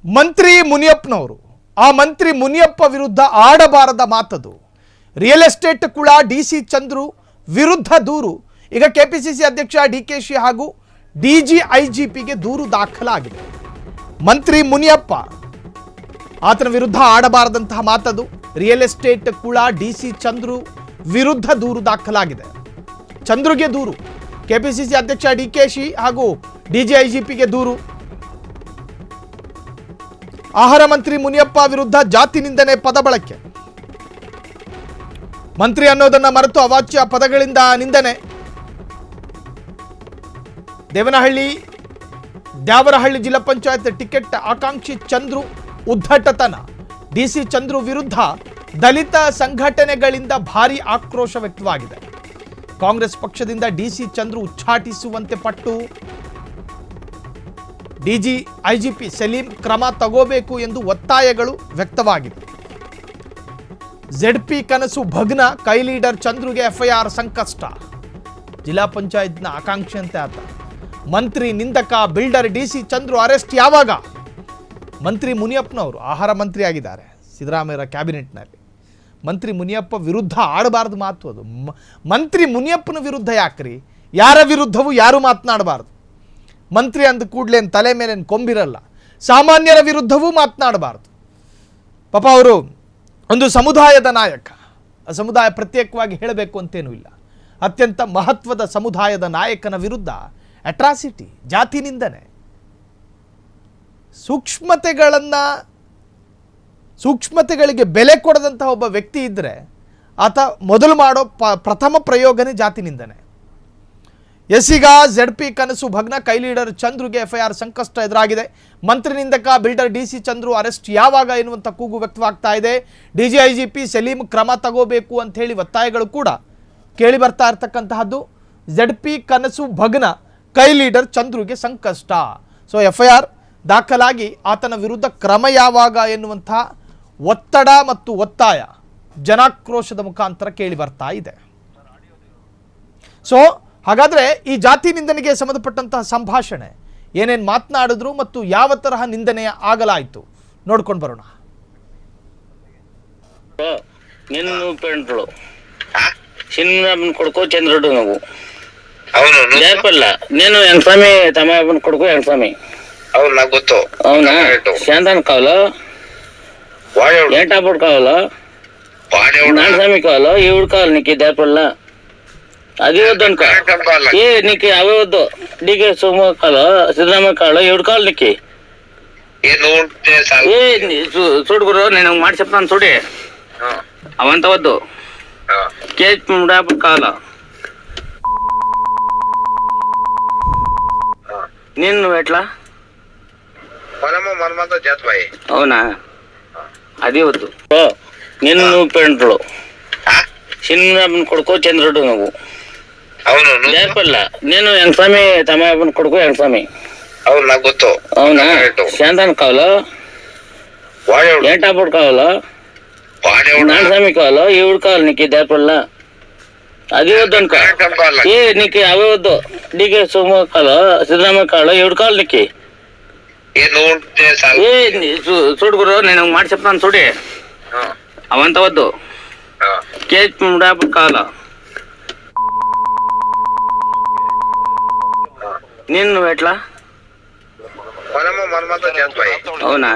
ಮಂತ್ರಿ ಮುನಿಯಪ್ಪನವರು ಆ ಮಂತ್ರಿ ಮುನಿಯಪ್ಪ ವಿರುದ್ಧ ಆಡಬಾರದ ಮಾತದು. Real estate ಕುಳ DC Chandru ವಿರುದ್ಧ ದೂರು. ಈಗ ಕೆಪಿಸಿಸಿ ಅಧ್ಯಕ್ಷ ಡಿಕೆಶಿ ಹಾಗೂ ಡಿಜಿಐಜಿಪಿಗೆ ದೂರು ದಾಖಲಾಗಿದೆ. ಮಂತ್ರಿ ಮುನಿಯಪ್ಪ ಆತನ ವಿರುದ್ಧ ಆಡಬಾರದಂತಹ ಮಾತದು. ರಿಯಲ್ ಎಸ್ಟೇಟ್ ಕುಳ ಡಿಸಿ ಚಂದ್ರು ವಿರುದ್ಧ ದೂರು ದಾಖಲಾಗಿದೆ. ಚಂದ್ರುಗೆ ದೂರು, ಕೆಪಿಸಿಸಿ ಅಧ್ಯಕ್ಷ ಡಿಕೆಶಿ ಹಾಗೂ ಡಿಜಿಐಜಿಪಿಗೆ ದೂರು. ಆಹಾರ ಮಂತ್ರಿ ಮುನಿಯಪ್ಪ ವಿರುದ್ಧ ಜಾತಿ ನಿಂದನೆ ಪದ ಬಳಕೆ. ಮಂತ್ರಿ ಅನ್ನೋದನ್ನ ಮರೆತು ಅವಾಚ್ಯ ಪದಗಳಿಂದ ನಿಂದನೆ. ದ್ಯಾವರಹಳ್ಳಿ ಜಿಲ್ಲಾ ಪಂಚಾಯತ್ ಟಿಕೆಟ್ ಆಕಾಂಕ್ಷಿ ಚಂದ್ರು ಉದ್ದಟತನ. ಡಿಸಿ ಚಂದ್ರು ವಿರುದ್ಧ ದಲಿತ ಸಂಘಟನೆಗಳಿಂದ ಭಾರಿ ಆಕ್ರೋಶ ವ್ಯಕ್ತವಾಗಿದೆ. ಕಾಂಗ್ರೆಸ್ ಪಕ್ಷದಿಂದ ಡಿಸಿ ಚಂದ್ರು ಉಚ್ಚಾಟಿಸುವಂತೆ ಪಟ್ಟು ಡಿಜಿಐಜಿಪಿ ಸಲೀಂ ಕ್ರಮ ತಗೋಬೇಕು ಎಂದು ಒತ್ತಾಯಗಳು ವ್ಯಕ್ತವಾಗಿದೆ. ZP ಕನಸು ಭಗ್ನ, ಕೈ ಲೀಡರ್ ಚಂದ್ರುಗೆ FIR ಸಂಕಷ್ಟ. ಜಿಲ್ಲಾ ಪಂಚಾಯತ್ನ ಆಕಾಂಕ್ಷಿ ಅಂತೆ ಆತ. ಮಂತ್ರಿ ನಿಂದಕ ಬಿಲ್ಡರ್ ಡಿಸಿ ಚಂದ್ರು ಅರೆಸ್ಟ್ ಯಾವಾಗ? ಮಂತ್ರಿ ಮುನಿಯಪ್ಪನವರು ಆಹಾರ ಮಂತ್ರಿ ಆಗಿದ್ದಾರೆ ಸಿದ್ದರಾಮಯ್ಯ ಕ್ಯಾಬಿನೆಟ್ನಲ್ಲಿ. ಮಂತ್ರಿ ಮುನಿಯಪ್ಪ ವಿರುದ್ಧ ಆಡಬಾರ್ದು ಮಾತು ಅದು. ಮಂತ್ರಿ ಮುನಿಯಪ್ಪನ ವಿರುದ್ಧ ಯಾಕ್ರಿ? ಯಾರ ವಿರುದ್ಧವೂ ಯಾರು ಮಾತನಾಡಬಾರ್ದು. ಮಂತ್ರಿ ಅಂದ ಕೂಡಲೇ ತಲೆ ಮೇಲೆ ಕೊಂಬಿರಲ್ಲ. ಸಾಮಾನ್ಯರ ವಿರುದ್ಧವೂ ಮಾತನಾಡಬಾರ್ದು. ಪಾಪ ಅವರು ಒಂದು ಸಮುದಾಯದ ನಾಯಕ. ಆ ಸಮುದಾಯ ಪ್ರತ್ಯೇಕವಾಗಿ ಹೇಳಬೇಕು ಅಂತೇನೂ ಇಲ್ಲ. ಅತ್ಯಂತ ಮಹತ್ವದ ಸಮುದಾಯದ ನಾಯಕನ ವಿರುದ್ಧ ಅಟ್ರಾಸಿಟಿ, ಜಾತಿ ನಿಂದನೆ, ಸೂಕ್ಷ್ಮತೆಗಳಿಗೆ ಬೆಲೆ ಕೊಡದಂತಹ ಒಬ್ಬ ವ್ಯಕ್ತಿ ಇದ್ದರೆ ಆತ ಮೊದಲು ಮಾಡೋ ಪ್ರಥಮ ಪ್ರಯೋಗನೇ ಜಾತಿ ನಿಂದನೆ. ಈಗ ZP ಕನಸು ಭಗ್ನ, ಕೈ ಲೀಡರ್ ಚಂದ್ರುಗೆ FIR ಸಂಕಷ್ಟ ಎದುರಾಗಿದೆ. ಮಂತ್ರಿ ನಿಂದಕ ಬಿಲ್ಡರ್ ಡಿಸಿ ಚಂದ್ರು ಅರೆಸ್ಟ್ ಯಾವಾಗ ಎನ್ನುವಂಥ ಕೂಗು ವ್ಯಕ್ತವಾಗ್ತಾ ಇದೆ. ಡಿಜಿಐಜಿಪಿ ಸಲೀಂ ಕ್ರಮ ತಗೋಬೇಕು ಅಂತ ಹೇಳಿ ಒತ್ತಾಯಗಳು ಕೂಡ ಕೇಳಿ ಬರ್ತಾ ಇರ್ತಕ್ಕಂತಹದ್ದು. ZP ಕನಸು ಭಗ್ನ, ಕೈ ಲೀಡರ್ ಚಂದ್ರುಗೆ ಸಂಕಷ್ಟ. ಸೊ FIR ದಾಖಲಾಗಿ ಆತನ ವಿರುದ್ಧ ಕ್ರಮ ಯಾವಾಗ ಎನ್ನುವಂಥ ಒತ್ತಡ ಮತ್ತು ಒತ್ತಾಯ ಜನಾಕ್ರೋಶದ ಮುಖಾಂತರ ಕೇಳಿ ಬರ್ತಾ ಇದೆ. ಸೊ ಹಾಗಾದರೆ ಈ ಜಾತಿ ನಿಂದನೆಗೆ ಸಂಬಂಧಪಟ್ಟಂತಹ ಸಂಭಾಷಣೆ ಏನೇನು ಮಾತನಾಡಿದ್ರು ಮತ್ತು ಯಾವ ತರಹ ನಿಂದನೆ ಆಗಲಾಯಿತು ನೋಡ್ಕೊಂಡು ಬರೋಣ. ಕೊಡ್ಕೋ ಚಂದ್ರಡು ನಾವು ಯಾಕಲ್ಲ ನೀನು ಹೆಂಗ್ಸ್ವಾಮಿ ತಮ್ಮ ಕೊಡ್ಕೋ ಹೆಂಗ್ಸ್ವಾಮಿ అవును నాకు గుర్తు అవునా శాంతాన్ కావాలో ఏంటాపుడు కావాలో నాన్నస్వామి కావాలో ఈవిడు కావాలి నీకు దేపల్లా అది వద్దు అనుకో ఏ నీకు అవే వద్దు డీకే సోమ కావాలో సిద్ధరామయ్య కావాలో ఈవిడు కావాలి నీకు ఏ చూడు గురు నేను మాట చెప్తాను చూడే అవంతా వద్దు కేజీ డేపలు కావాలా నేను నువ్వు ఎట్లా అవునా అది వద్దు నేను నువ్వు పెంటలు చిన్న కొడుకో చంద్రుడు నువ్వు లేపల్ల నేను ఎంస్వామి తమ కొడుకు ఎంస్వామి అవును నాకు గుర్తు అవునా శాంతాన్ కావాలో ఏంటాపుడు కావాలో నాన్నస్వామి కావాలో ఈవిడు కావాలి నీకు దేపల్లా అది వద్దు అనుకో ఏ నీకు అవే వద్దు డీకే సోమ కావాలో సిద్ధరామయ్య కావాలో ఈవిడు కావాలి నీకు ఏ చూడు గురు నేను మాట చెప్తాను చూడే అవంతా వద్దు కేజీ డేపలు కావాలా నేను నువ్వు ఎట్లా అవునా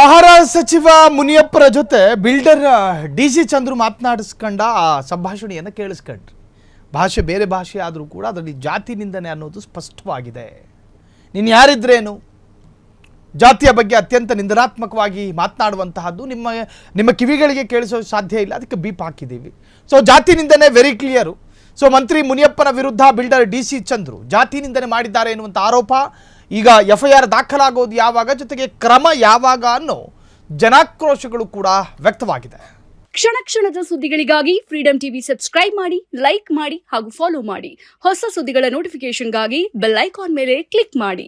ಆಹಾರ ಸಚಿವ ಮುನಿಯಪ್ಪರ ಜೊತೆ ಬಿಲ್ಡರ್ ಡಿಸಿ ಚಂದ್ರು ಮಾತನಾಡಿಸ್ಕೊಂಡ ಆ ಸಂಭಾಷಣೆಯನ್ನು ಕೇಳಿಸ್ಕೊಂಡ್ರಿ. ಭಾಷೆ ಬೇರೆ ಭಾಷೆ ಆದರೂ ಕೂಡ ಅದರಲ್ಲಿ ಜಾತಿ ನಿಂದನೆ ಅನ್ನೋದು ಸ್ಪಷ್ಟವಾಗಿದೆ. ನೀನು ಯಾರಿದ್ರೇನು, ಜಾತಿಯ ಬಗ್ಗೆ ಅತ್ಯಂತ ನಿಂದನಾತ್ಮಕವಾಗಿ ಮಾತನಾಡುವಂತಹದ್ದು ನಿಮ್ಮ ಕಿವಿಗಳಿಗೆ ಕೇಳಿಸೋ ಸಾಧ್ಯ ಇಲ್ಲ, ಅದಕ್ಕೆ ಬೀಪ್ ಹಾಕಿದ್ದೀವಿ. ಸೊ ಜಾತಿ ನಿಂದನೆ ವೆರಿ ಕ್ಲಿಯರು. ಸೊ ಮಂತ್ರಿ ಮುನಿಯಪ್ಪನ ವಿರುದ್ಧ ಬಿಲ್ಡರ್ ಡಿಸಿ ಚಂದ್ರು ಜಾತಿ ನಿಂದನೆ ಮಾಡಿದ್ದಾರೆ ಎನ್ನುವಂಥ ಆರೋಪ. ಈಗ FIR ದಾಖಲಾಗೋದು ಯಾವಾಗ, ಜೊತೆಗೆ ಕ್ರಮ ಯಾವಾಗ ಅನ್ನೋ ಜನಾಕ್ರೋಶಗಳು ಕೂಡ ವ್ಯಕ್ತವಾಗಿದೆ. ಕ್ಷಣ ಕ್ಷಣದ ಸುದ್ದಿಗಳಿಗಾಗಿ ಫ್ರೀಡಂ ಟಿವಿ ಸಬ್ಸ್ಕ್ರೈಬ್ ಮಾಡಿ, ಲೈಕ್ ಮಾಡಿ ಹಾಗೂ ಫಾಲೋ ಮಾಡಿ. ಹೊಸ ಸುದ್ದಿಗಳ ನೋಟಿಫಿಕೇಶನ್ಗಾಗಿ ಬೆಲ್ ಐಕಾನ್ ಮೇಲೆ ಕ್ಲಿಕ್ ಮಾಡಿ.